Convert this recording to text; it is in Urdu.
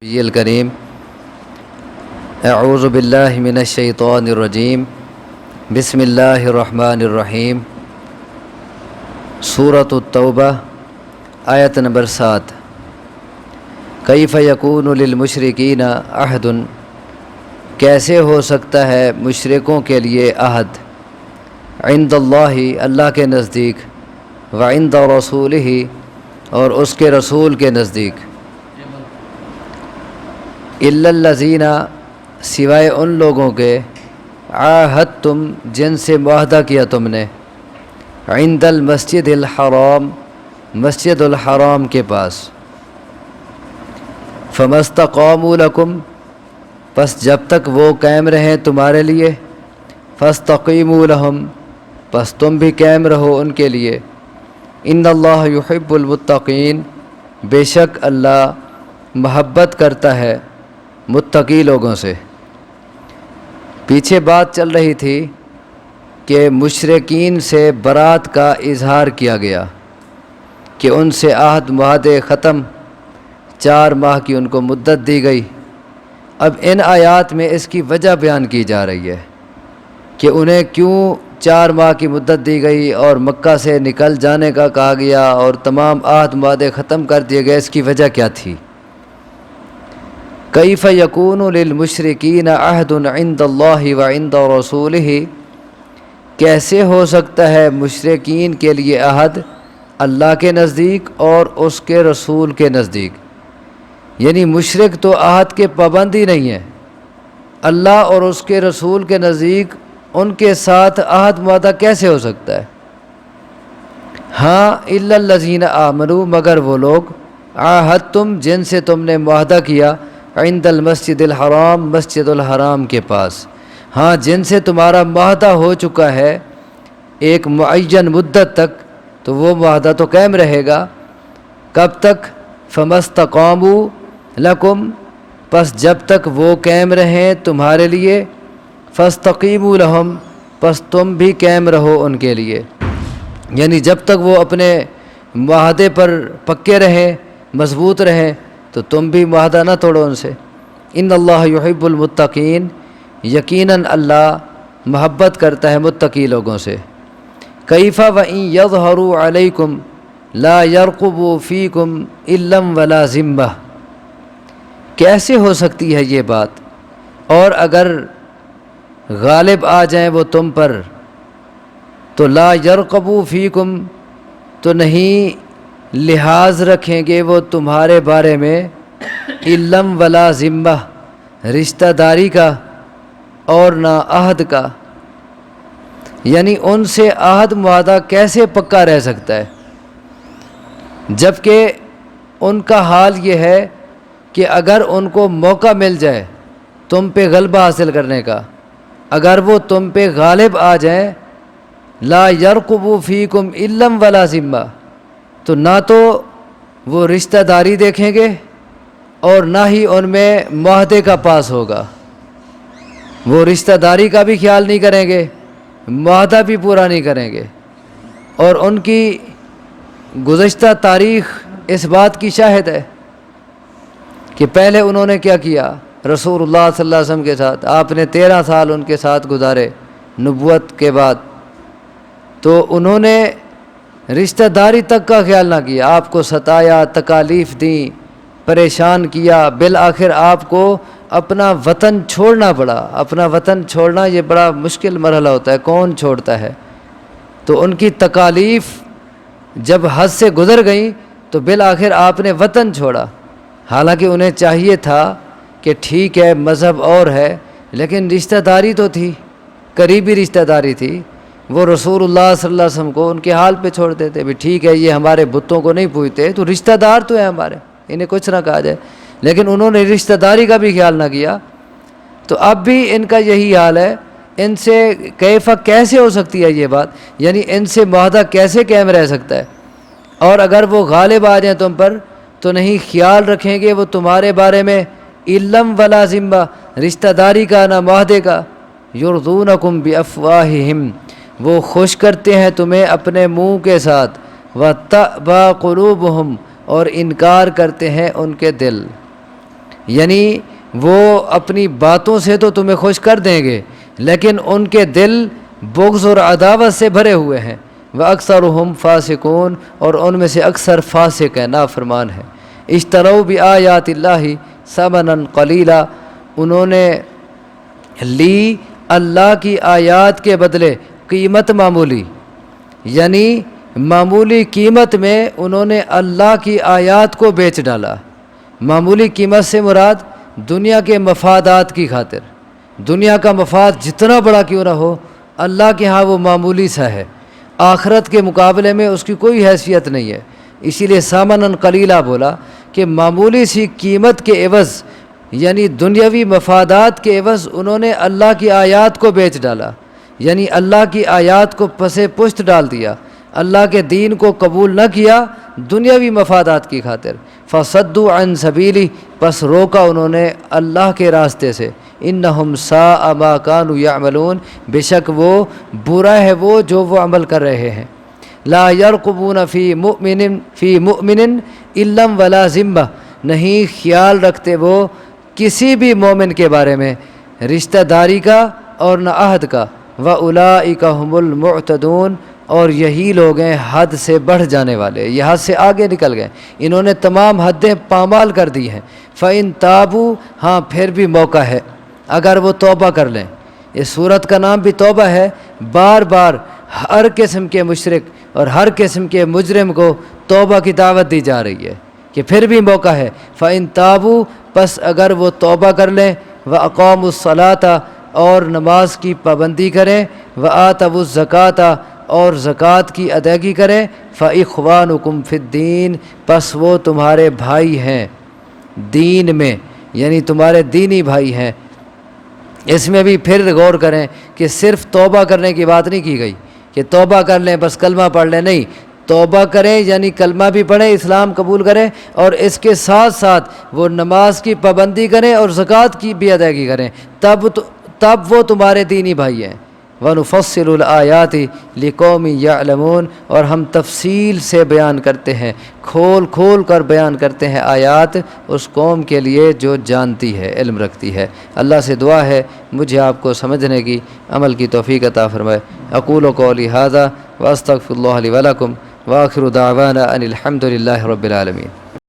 الکریم اعوذ باللہ من الشیطان الرجیم بسم اللہ الرحمن الرحیم سورۃ التوبہ آیت نمبر 7 کیف یکون للمشرکین عہد، کیسے ہو سکتا ہے مشرکوں کے لیے عہد، عند اللہ اللہ کے نزدیک، وعند رسولہ اور اس کے رسول کے نزدیک، الا الذین سوائے ان لوگوں کے، عاہدتم جن سے معاہدہ کیا تم نے، عند المسجد الحرام مسجد الحرام کے پاس، فما استقاموا لکم پس جب تک وہ قائم رہیں تمہارے لیے، فاستقیموا لہم پس تم بھی قائم رہو ان کے لیے، ان اللہ یحب المتقین بے شک اللہ محبت کرتا ہے متقی لوگوں سے۔ پیچھے بات چل رہی تھی کہ مشرکین سے برات کا اظہار کیا گیا کہ ان سے عہد معاہدے ختم، 4 ماہ کی ان کو مدت دی گئی۔ اب ان آیات میں اس کی وجہ بیان کی جا رہی ہے کہ انہیں کیوں 4 ماہ کی مدت دی گئی اور مکہ سے نکل جانے کا کہا گیا اور تمام عہد معاہدے ختم کر دیے گئے، اس کی وجہ کیا تھی؟ کیف یکون للمشرکین عہد عند اللہ وعند رسولہ، کیسے ہو سکتا ہے مشرکین کے لیے عہد اللہ کے نزدیک اور اس کے رسول کے نزدیک؟ یعنی مشرک تو عہد کے پابند ہی نہیں ہے، اللہ اور اس کے رسول کے نزدیک ان کے ساتھ عہد معاہدہ کیسے ہو سکتا ہے؟ ہاں الا الذین آمنوا مگر وہ لوگ، عاہدتم جن سے تم نے معاہدہ کیا، عند المسجد الحرام مسجد الحرام کے پاس، ہاں جن سے تمہارا معاہدہ ہو چکا ہے ایک معین مدت تک، تو وہ معاہدہ تو قائم رہے گا۔ کب تک؟ فما استقاموا لکم پس جب تک وہ قائم رہیں تمہارے لیے، فاستقیموا لہم پس تم بھی قائم رہو ان کے لیے، یعنی جب تک وہ اپنے معاہدے پر پکے رہیں، مضبوط رہیں، تو تم بھی معاہدہ نہ توڑو ان سے۔ ان اللہ یحب المتقین یقیناً اللہ محبت کرتا ہے متقی لوگوں سے۔ کیف وإن یظہروا علیکم لا یرقبوا فیکم الا ولا ذمہ، کیسے ہو سکتی ہے یہ بات، اور اگر غالب آ جائیں وہ تم پر تو لا یرقبوا فیکم تو نہیں لحاظ رکھیں گے وہ تمہارے بارے میں، علم ولا ذمہ رشتہ داری کا اور نہ عہد کا، یعنی ان سے عہد معاہدہ کیسے پکا رہ سکتا ہے جبکہ ان کا حال یہ ہے کہ اگر ان کو موقع مل جائے تم پہ غلبہ حاصل کرنے کا، اگر وہ تم پہ غالب آ جائیں، لا یرقبوا فیکم علم ولا ذمہ، تو نہ تو وہ رشتہ داری دیکھیں گے اور نہ ہی ان میں معاہدے کا پاس ہوگا، وہ رشتہ داری کا بھی خیال نہیں کریں گے، معاہدہ بھی پورا نہیں کریں گے۔ اور ان کی گزشتہ تاریخ اس بات کی شاہد ہے کہ پہلے انہوں نے کیا کیا رسول اللہ صلی اللہ علیہ وسلم کے ساتھ، آپ نے 13 سال ان کے ساتھ گزارے نبوت کے بعد، تو انہوں نے رشتہ داری تک کا خیال نہ کیا، آپ کو ستایا، تکالیف دیں، پریشان کیا، بالآخر آپ کو اپنا وطن چھوڑنا پڑا۔ اپنا وطن چھوڑنا یہ بڑا مشکل مرحلہ ہوتا ہے، کون چھوڑتا ہے؟ تو ان کی تکالیف جب حد سے گزر گئیں تو بالآخر آپ نے وطن چھوڑا، حالانکہ انہیں چاہیے تھا کہ ٹھیک ہے مذہب اور ہے لیکن رشتہ داری تو تھی، قریبی رشتہ داری تھی، وہ رسول اللہ صلی اللہ علیہ وسلم کو ان کے حال پہ چھوڑ دیتے، بھی ٹھیک ہے یہ ہمارے بتوں کو نہیں پوجتے تو رشتہ دار تو ہے ہمارے، انہیں کچھ نہ کہا جائے، لیکن انہوں نے رشتہ داری کا بھی خیال نہ کیا۔ تو اب بھی ان کا یہی حال ہے، ان سے کیسے ہو سکتی ہے یہ بات، یعنی ان سے معاہدہ کیسے قائم رہ سکتا ہے، اور اگر وہ غالب آ جائیں تم پر تو نہیں خیال رکھیں گے وہ تمہارے بارے میں علم ولا ذمہ رشتہ داری کا نہ معاہدے کا، یرضونکم بافواہہم وہ خوش کرتے ہیں تمہیں اپنے منہ کے ساتھ، وَتَأْبَى قُلُوبُهُمْ اور انکار کرتے ہیں ان کے دل۔ یعنی وہ اپنی باتوں سے تو تمہیں خوش کر دیں گے لیکن ان کے دل بغض اور عداوت سے بھرے ہوئے ہیں۔ وَأَكْثَرُهُمْ فَاسِقُونَ، اور ان میں سے اکثر فاسق ہیں، نافرمان ہیں۔ اشتروا بآیات اللہ ثمنا قلیلا، انہوں نے لی اللہ کی آیات کے بدلے قیمت معمولی، یعنی معمولی قیمت میں انہوں نے اللہ کی آیات کو بیچ ڈالا۔ معمولی قیمت سے مراد دنیا کے مفادات کی خاطر، دنیا کا مفاد جتنا بڑا کیوں نہ ہو اللہ کے ہاں وہ معمولی سا ہے، آخرت کے مقابلے میں اس کی کوئی حیثیت نہیں ہے، اسی لیے ثمنا قلیلا بولا کہ معمولی سی قیمت کے عوض یعنی دنیاوی مفادات کے عوض انہوں نے اللہ کی آیات کو بیچ ڈالا، یعنی اللہ کی آیات کو پس پشت ڈال دیا، اللہ کے دین کو قبول نہ کیا دنیاوی مفادات کی خاطر۔ فصدوا عن سبیلی، پس روکا انہوں نے اللہ کے راستے سے۔ انہم ساء ما کانوا یعملون، بے شک وہ برا ہے وہ جو وہ عمل کر رہے ہیں۔ لا یرقبون فی مؤمن الا ولا ذمہ، نہیں خیال رکھتے وہ کسی بھی مومن کے بارے میں رشتہ داری کا اور نہ عہد کا۔ وَأُولَئِكَ هُمُ الْمُعْتَدُونَ، اور یہی لوگ ہیں حد سے بڑھ جانے والے، یہ حد سے آگے نکل گئے، انہوں نے تمام حدیں پامال کر دی ہیں۔ فَإِن تَابُوا، ہاں پھر بھی موقع ہے اگر وہ توبہ کر لیں۔ اس صورت کا نام بھی توبہ ہے، بار بار ہر قسم کے مشرک اور ہر قسم کے مجرم کو توبہ کی دعوت دی جا رہی ہے کہ پھر بھی موقع ہے۔ فَإِن تَابُوا، پس اگر وہ توبہ کر لیں، وَأَقَامُوا الصَّلَاةَ، اور نماز کی پابندی کریں، وَآتَوُا الزَّكَاةَ، اور زکوٰۃ کی ادائیگی کریں، فَإِخْوَانُكُمْ فِي الدِّينِ، پس وہ تمہارے بھائی ہیں دین میں، یعنی تمہارے دینی بھائی ہیں۔ اس میں بھی پھر غور کریں کہ صرف توبہ کرنے کی بات نہیں کی گئی کہ توبہ کر لیں بس کلمہ پڑھ لیں، نہیں، توبہ کریں یعنی کلمہ بھی پڑھیں، اسلام قبول کریں، اور اس کے ساتھ ساتھ وہ نماز کی پابندی کریں اور زکوٰۃ کی بھی ادائیگی کریں، تب وہ تمہارے دینی بھائی ہیں۔ وَنُفَصِّلُ الْآيَاتِ لِقَوْمٍ يَعْلَمُونَ، اور ہم تفصیل سے بیان کرتے ہیں، کھول کھول کر بیان کرتے ہیں آیات اس قوم کے لیے جو جانتی ہے، علم رکھتی ہے۔ اللہ سے دعا ہے مجھے آپ کو سمجھنے کی، عمل کی توفیق عطا فرمائے۔ اقول قولی ھذا واستغفر اللہ لی ولکم، وآخر دعوانا ان الحمد للہ رب العالمین۔